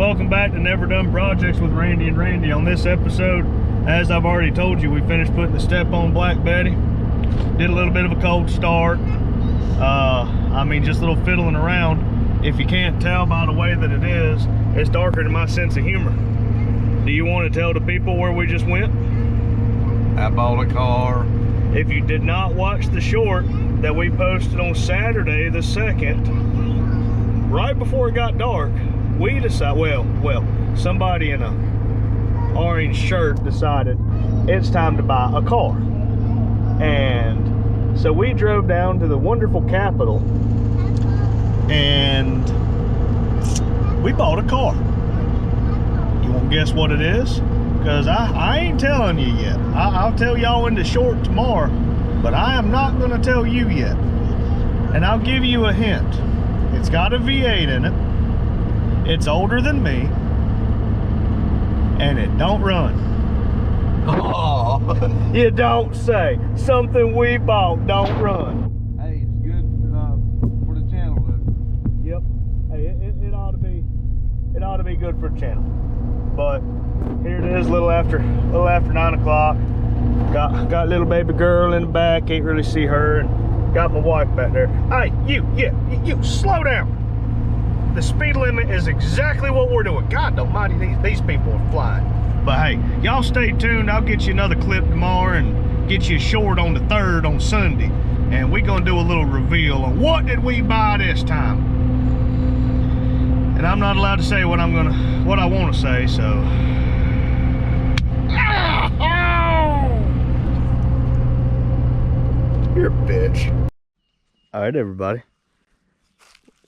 welcome back to Never Done Projects with Randy and Randy. On this episode, as I've already told you, we finished putting the step on Black Betty. Did a little bit of a cold start. I mean, just a little fiddling around. If you can't tell by the way that it is, it's darker than my sense of humor. Do you want to tell the people where we just went? I bought a car. If you did not watch the short that we posted on Saturday the 2nd, right before it got dark, we decided, well, somebody in a orange shirt decided it's time to buy a car. And so we drove down to the wonderful capital and we bought a car. You won't guess what it is? Because I ain't telling you yet. I'll tell y'all in the short tomorrow, but I am not going to tell you yet. And I'll give you a hint. It's got a V8 in it. It's older than me. And it don't run. Oh. You don't say. Something we bought don't run. Hey, it's good for the channel though. Yep. Hey, it ought to be good for the channel. But here it is, a little after 9 o'clock. Got little baby girl in the back, can't really see her, and got my wife back there. Hey, you slow down. The speed limit is exactly what we're doing. God almighty, these people are flying. But hey, y'all stay tuned. I'll get you another clip tomorrow and get you a short on the 3rd on Sunday. And we're gonna do a little reveal on what did we buy this time. And I'm not allowed to say what I want to say, so. You're a bitch. All right, everybody.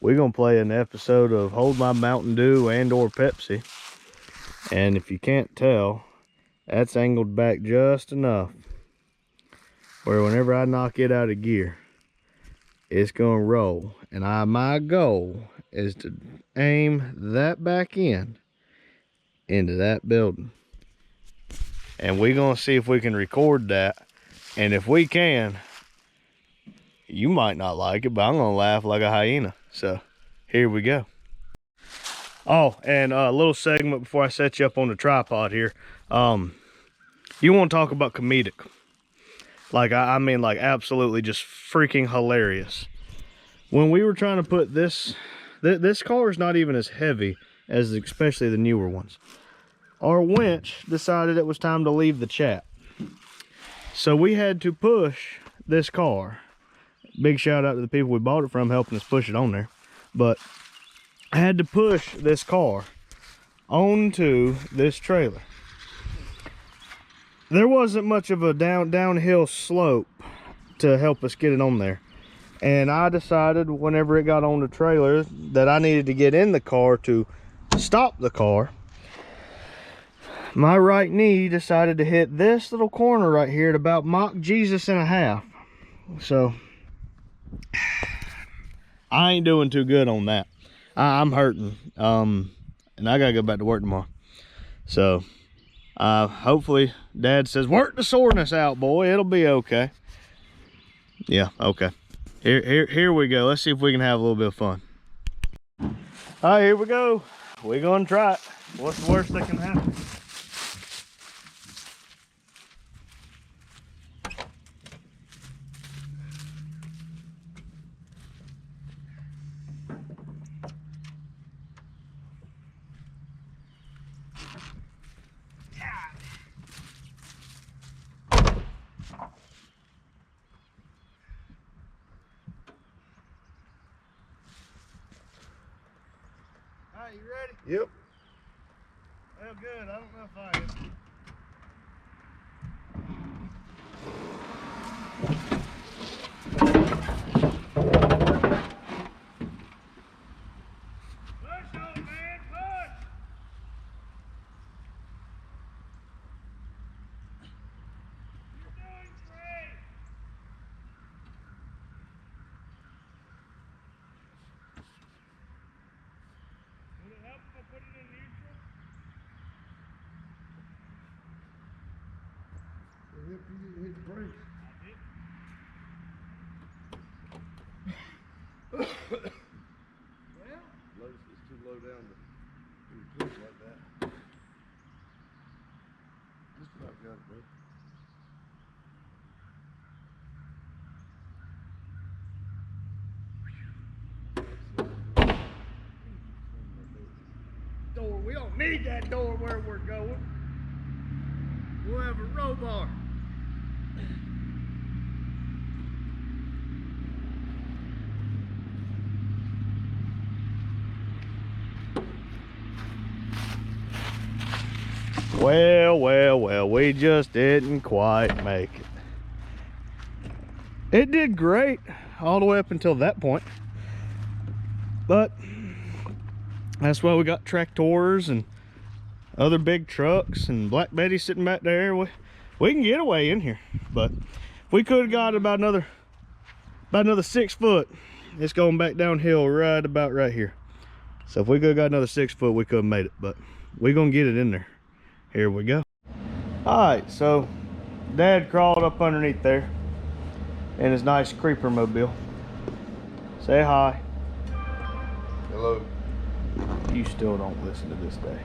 We're gonna play an episode of Hold My Mountain Dew and/or Pepsi. And if you can't tell, that's angled back just enough where whenever I knock it out of gear, it's gonna roll. And my goal is to aim that back end into that building. And we're gonna see if we can record that. And if we can, you might not like it, but I'm gonna laugh like a hyena. So here we go. Oh, and a little segment before I set you up on the tripod here. You want to talk about comedic? Like, I mean, like, absolutely just freaking hilarious. When we were trying to put this car is not even as heavy as especially the newer ones. Our winch decided it was time to leave the chat. So we had to push this car. Big shout out to the people we bought it from helping us push it on there. But I had to push this car onto this trailer. There wasn't much of a downhill slope to help us get it on there. And I decided whenever it got on the trailer that I needed to get in the car to stop the car. My right knee decided to hit this little corner right here at about Mach Jesus and a half. So I ain't doing too good on that. I'm hurting. And I gotta go back to work tomorrow. So hopefully Dad says, work the soreness out, boy. It'll be okay. Yeah, okay. Here we go. Let's see if we can have a little bit of fun. All right, here we go. We're gonna try it. What's the worst that can happen? You ready? Yep. Well, good. I don't know if I am. Push on, man, push! You're doing great! Would it help if I put it in neutral? If you didn't hit the brakes. I did. Well, It's too low down to need that door where we're going. We'll have a roll bar. Well, we just didn't quite make it. It did great all the way up until that point. But that's why we got tractors and other big trucks and Black Betty sitting back there. We can get away in here, but we could have got about another 6 foot. It's going back downhill right about right here. So if we could have got another 6 foot, we could have made it, but we're gonna get it in there. Here we go. All right, so Dad crawled up underneath there in his nice creeper mobile. Say hi. Hello. You still don't listen to this day.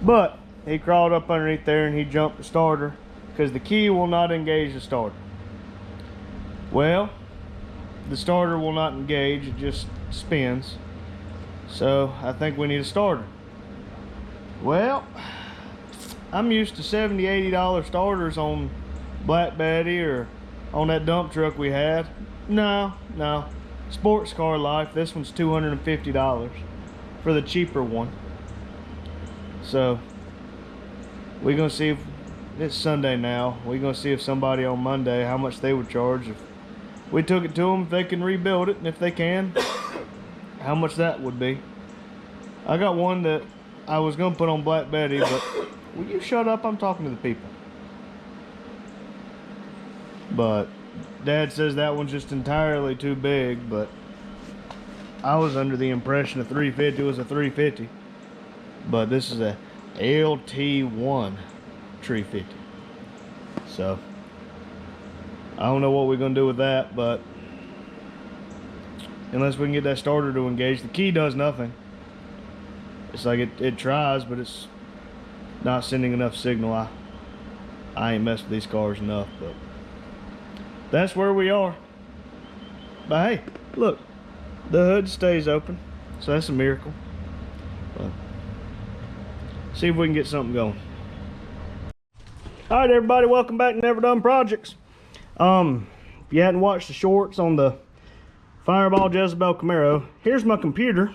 But he crawled up underneath there and he jumped the starter because the key will not engage the starter. Well, the starter will not engage, it just spins. So I think we need a starter. Well, I'm used to $70, $80 starters on Black Betty or on that dump truck we had. No. Sports car life, this one's $250 for the cheaper one. So we're gonna see if it's Sunday now. We're gonna see if somebody on Monday how much they would charge if we took it to them, if they can rebuild it, and if they can, how much that would be. I got one that I was gonna put on Black Betty, but will you shut up? I'm talking to the people. But Dad says that one's just entirely too big, but I was under the impression a 350 was a 350. But this is a LT1 350. So I don't know what we're gonna do with that, but unless we can get that starter to engage, the key does nothing. It's like it tries, but it's not sending enough signal. I ain't messed with these cars enough, but that's where we are. But hey, look, the hood stays open, so that's a miracle. But see if we can get something going. All right, everybody, welcome back to Never Done Projects. If you hadn't watched the shorts on the Fireball Jezabell Camaro, here's my computer.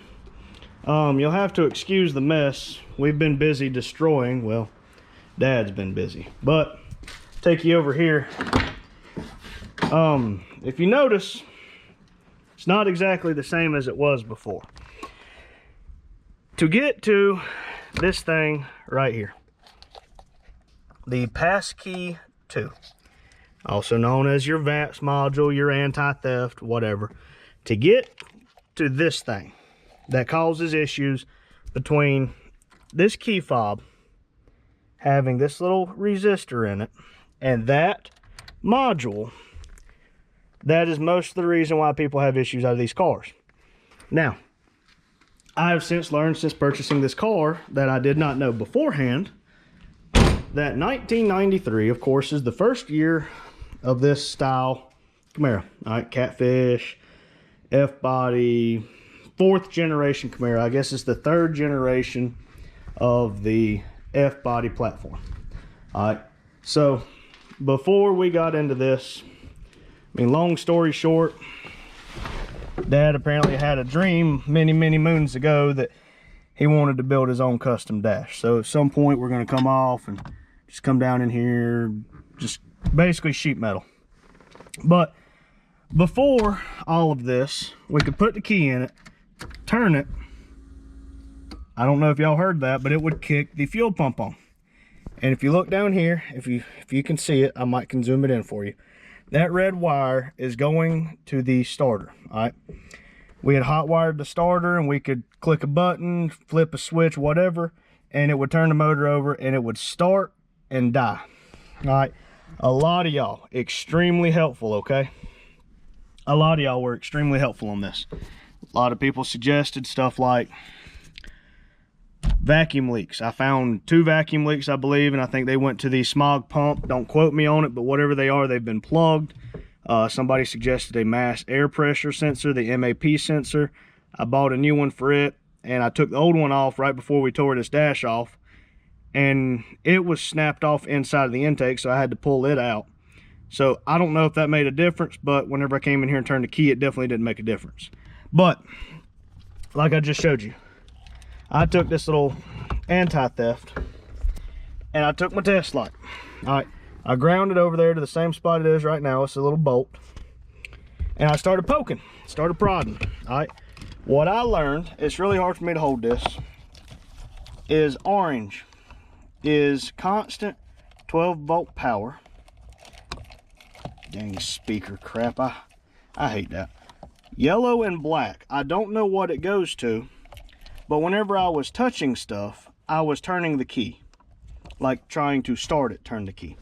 You'll have to excuse the mess. We've been busy destroying. Well, Dad's been busy, but take you over here. If you notice, it's not exactly the same as it was before. To get to this thing right here, the passkey 2, also known as your VATS module, your anti-theft, whatever, to get to this thing that causes issues between this key fob having this little resistor in it and that module, that is most of the reason why people have issues out of these cars. Now, I have since learned, since purchasing this car, that I did not know beforehand, that 1993, of course, is the first year of this style Camaro. All right, Catfish, F-body, 4th generation Camaro. I guess it's the 3rd generation of the F-body platform. All right, so before we got into this, I mean, long story short, Dad apparently had a dream many moons ago that he wanted to build his own custom dash. So at some point we're going to come off and just come down in here, just basically sheet metal. But before all of this, we could put the key in it, turn it. I don't know if y'all heard that, but it would kick the fuel pump on. And if you look down here, if you can see it, I can zoom it in for you. That red wire is going to the starter. All right, we had hot wired the starter, and we could click a button, flip a switch, whatever, and it would turn the motor over and it would start and die. All right, a lot of y'all extremely helpful. Okay, a lot of y'all were extremely helpful on this. A lot of people suggested stuff like vacuum leaks. I found 2 vacuum leaks, I believe, and I think they went to the smog pump. Don't quote me on it, but whatever they are, they've been plugged. Somebody suggested a mass air pressure sensor, the MAP sensor. I bought a new one for it, and I took the old one off right before we tore this dash off, and it was snapped off inside of the intake, so I had to pull it out. So I don't know if that made a difference, but whenever I came in here and turned the key, it definitely didn't make a difference. But like I just showed you, I took this little anti-theft and I took my test light. All right, I ground it over there to the same spot it is right now. It's a little bolt. And I started poking, started prodding. All right, what I learned, it's really hard for me to hold this, is orange is constant 12-volt power. Dang speaker crap, I hate that. Yellow and black, I don't know what it goes to, but whenever I was touching stuff, I was turning the key. Like trying to start it, turn the key.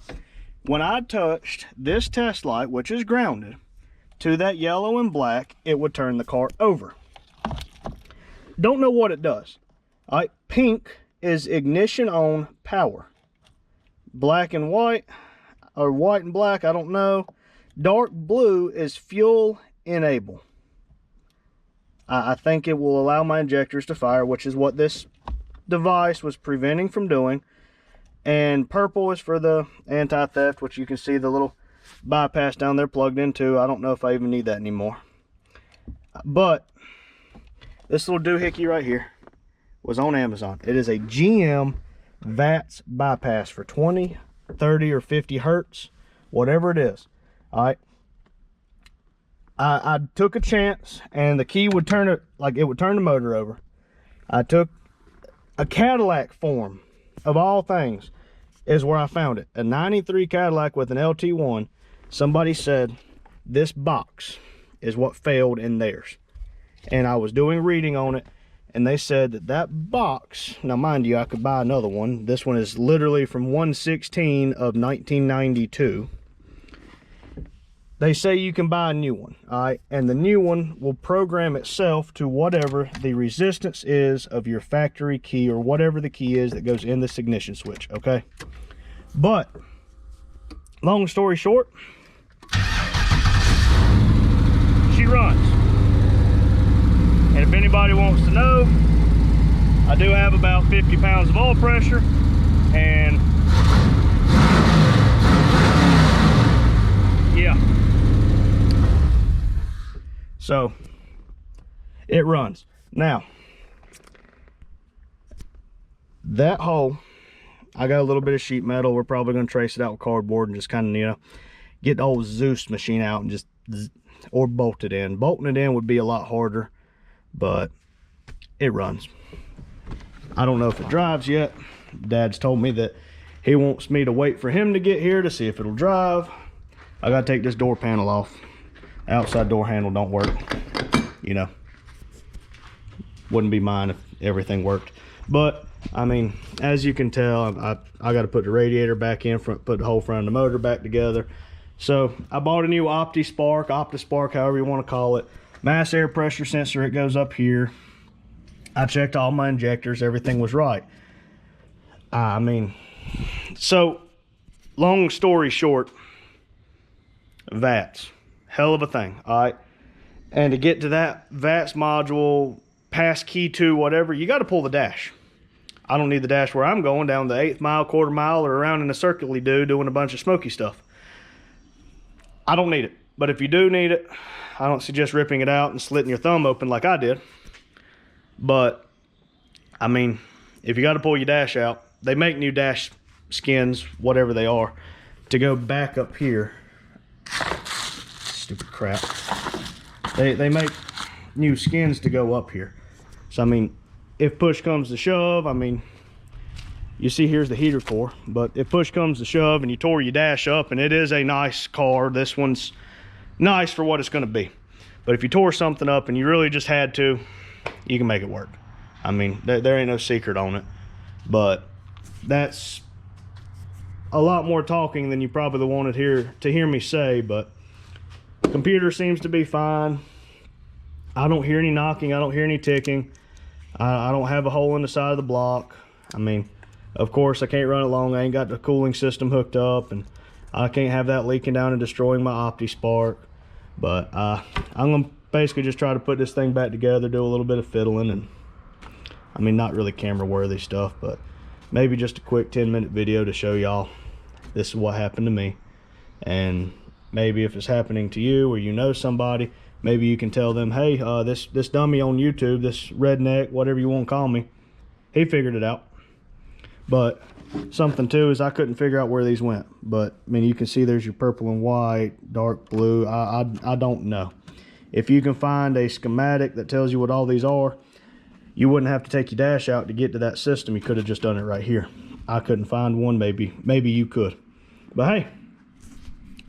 When I touched this test light, which is grounded, to that yellow and black, it would turn the car over. Don't know what it does. All right, pink is ignition on power. Black and white, or white and black, I don't know. Dark blue is fuel enable. I think it will allow my injectors to fire, which is what this device was preventing from doing. And purple is for the anti-theft, which you can see the little bypass down there plugged into. I don't know if I even need that anymore. But this little doohickey right here was on Amazon. It is a GM VATS bypass for 20, 30, or 50 hertz, whatever it is. All right, I took a chance, and the key would turn it, like it would turn the motor over. I took a Cadillac form, of all things, is where I found it. A 93 Cadillac with an LT1. Somebody said this box is what failed in theirs. And I was doing reading on it, and they said that that box, now mind you, I could buy another one. This one is literally from 1/16 of 1992. They say you can buy a new one, all right? And the new one will program itself to whatever the resistance is of your factory key, or whatever the key is that goes in this ignition switch, okay? But, long story short, she runs. And if anybody wants to know, I do have about 50 pounds of oil pressure, and yeah. So it runs. Now, that hole, I got a little bit of sheet metal. We're probably going to trace it out with cardboard and just kind of, you know, get the old Zeus machine out and just, or bolt it in. Bolting it in would be a lot harder, but it runs. I don't know if it drives yet. Dad's told me that he wants me to wait for him to get here to see if it'll drive. I got to take this door panel off. Outside door handle don't work, you know. Wouldn't be mine if everything worked. But I mean, as you can tell, I got to put the radiator back in front, put the whole front of the motor back together. So I bought a new OptiSpark, however you want to call it. Mass air pressure sensor, it goes up here. I checked all my injectors, everything was right. I mean, so long story short, VATS. Hell of a thing, all right? And to get to that VATS module, pass key to whatever, you got to pull the dash. I don't need the dash where I'm going, down the 1/8 mile, 1/4 mile, or around in a circular doing a bunch of smoky stuff. I don't need it. But if you do need it, I don't suggest ripping it out and slitting your thumb open like I did. But, I mean, if you got to pull your dash out, they make new dash skins, whatever they are, to go back up here. Stupid crap. They make new skins to go up here. So I mean, if push comes to shove, I mean, you see here's the heater core, but if push comes to shove and you tore your dash up, and it is a nice car, this one's nice for what it's going to be. But if you tore something up and you really just had to, you can make it work. I mean, there ain't no secret on it. But that's a lot more talking than you probably wanted to hear me say. But computer seems to be fine. I don't hear any knocking. I don't hear any ticking. I don't have a hole in the side of the block. I mean, of course, I can't run it long. I ain't got the cooling system hooked up, and I can't have that leaking down and destroying my OptiSpark. But I'm going to basically just try to put this thing back together, do a little bit of fiddling, and I mean, not really camera worthy stuff, but maybe just a quick 10-minute video to show y'all this is what happened to me. And maybe if it's happening to you or you know somebody, maybe you can tell them, hey, this dummy on YouTube, this redneck, whatever you want to call me, he figured it out. But something too is I couldn't figure out where these went. But I mean, you can see there's your purple and white, dark blue. I don't know. If you can find a schematic that tells you what all these are, you wouldn't have to take your dash out to get to that system. You could have just done it right here. I couldn't find one. Maybe you could. But hey,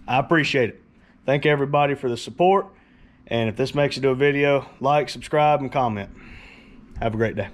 I appreciate it. Thank everybody for the support. And if this makes it to a video, like, subscribe, and comment. Have a great day.